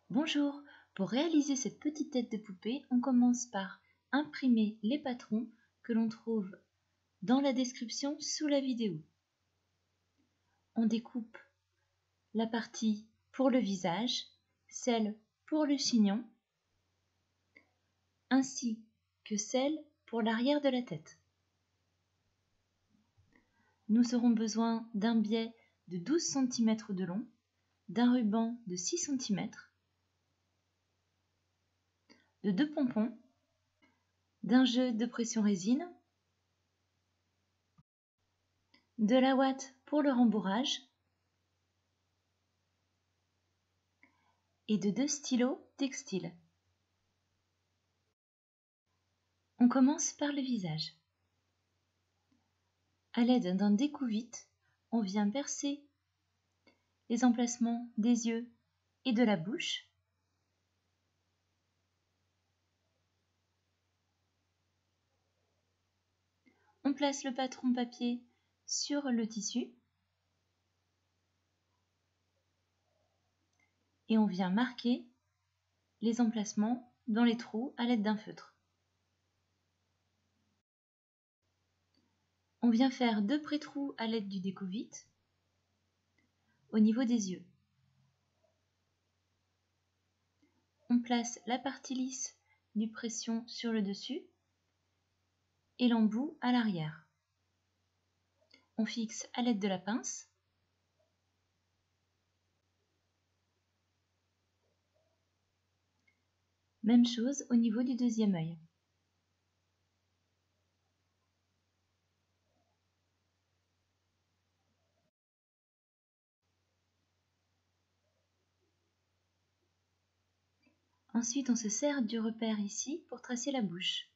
Bonjour, pour réaliser cette petite tête de poupée, on commence par imprimer les patrons que l'on trouve dans la description sous la vidéo. On découpe la partie pour le visage, celle pour le chignon, ainsi que celle pour l'arrière de la tête. Nous aurons besoin d'un biais de 12 cm de long, d'un ruban de 6 cm, de 2 pompons, d'un jeu de pression résine, de la ouate pour le rembourrage et de 2 stylos textiles. On commence par le visage. À l'aide d'un découvite, on vient percer les emplacements des yeux et de la bouche. On place le patron papier sur le tissu et on vient marquer les emplacements dans les trous à l'aide d'un feutre. On vient faire 2 pré-trous à l'aide du découvite au niveau des yeux. On place la partie lisse du pression sur le dessus et l'embout à l'arrière. On fixe à l'aide de la pince. Même chose au niveau du deuxième œil. Ensuite, on se sert du repère ici pour tracer la bouche.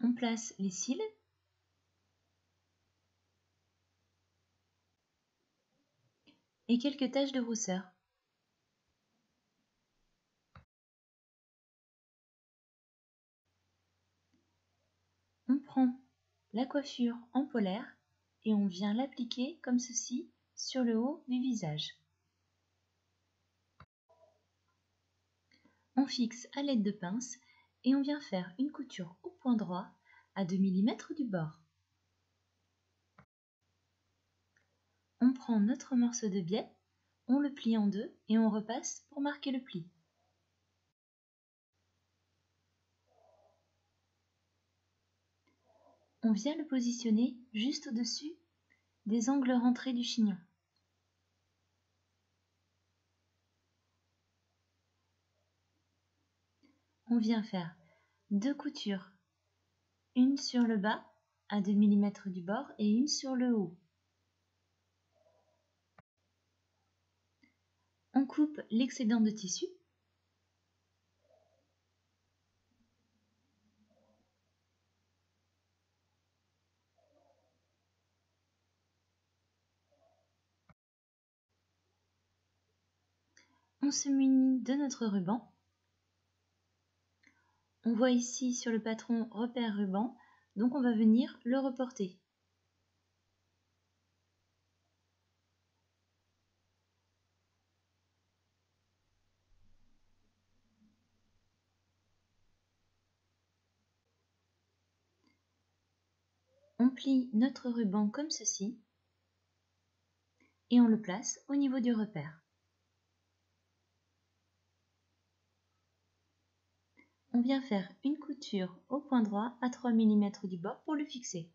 On place les cils et quelques taches de rousseur. On prend la coiffure en polaire et on vient l'appliquer comme ceci sur le haut du visage. On fixe à l'aide de pince et on vient faire une couture au point droit à 2 mm du bord. On prend notre morceau de biais, on le plie en deux et on repasse pour marquer le pli. On vient le positionner juste au-dessus des angles rentrés du chignon. On vient faire 2 coutures, une sur le bas à 2 mm du bord et une sur le haut. On coupe l'excédent de tissu. On se munit de notre ruban. On voit ici sur le patron repère ruban, donc on va venir le reporter. On plie notre ruban comme ceci et on le place au niveau du repère. On vient faire une couture au point droit à 3 mm du bord pour le fixer.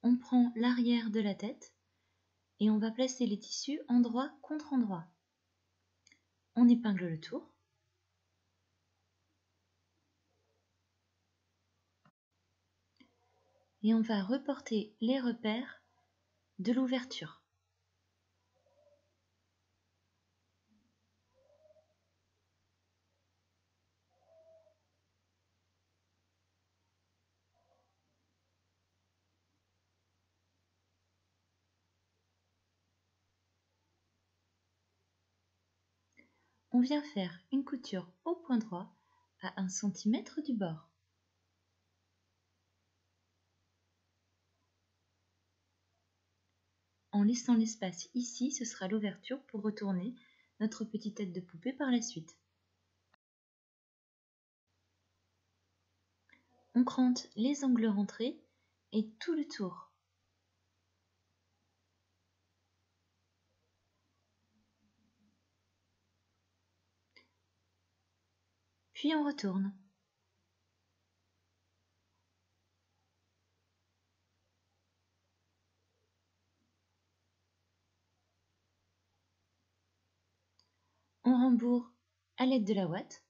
On prend l'arrière de la tête et on va placer les tissus endroit contre endroit. On épingle le tour. Et on va reporter les repères de l'ouverture. On vient faire une couture au point droit à 1 cm du bord. en laissant l'espace ici, ce sera l'ouverture pour retourner notre petite tête de poupée par la suite. On crante les angles rentrés et tout le tour. Puis on retourne. On rembourre à l'aide de la ouate.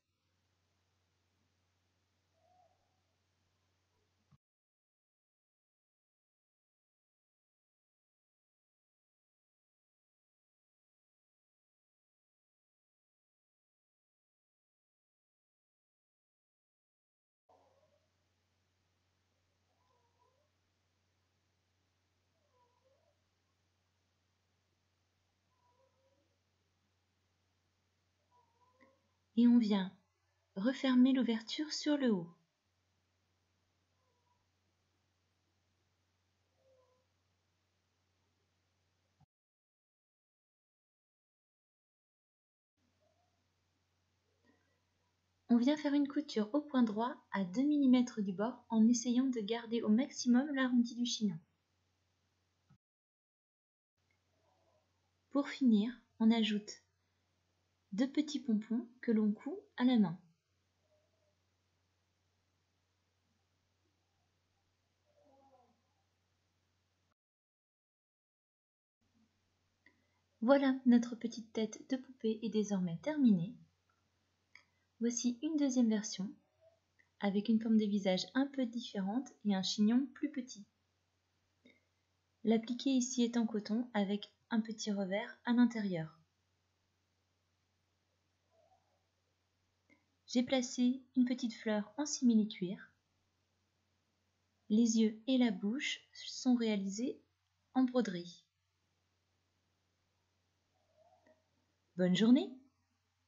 Et on vient refermer l'ouverture sur le haut. On vient faire une couture au point droit à 2 mm du bord en essayant de garder au maximum l'arrondi du chignon. Pour finir, on ajoute 2 petits pompons que l'on coud à la main. Voilà, notre petite tête de poupée est désormais terminée. Voici une deuxième version, avec une forme de visage un peu différente et un chignon plus petit. L'appliqué ici est en coton avec un petit revers à l'intérieur. J'ai placé une petite fleur en simili-cuir. Les yeux et la bouche sont réalisés en broderie. Bonne journée,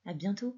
à bientôt.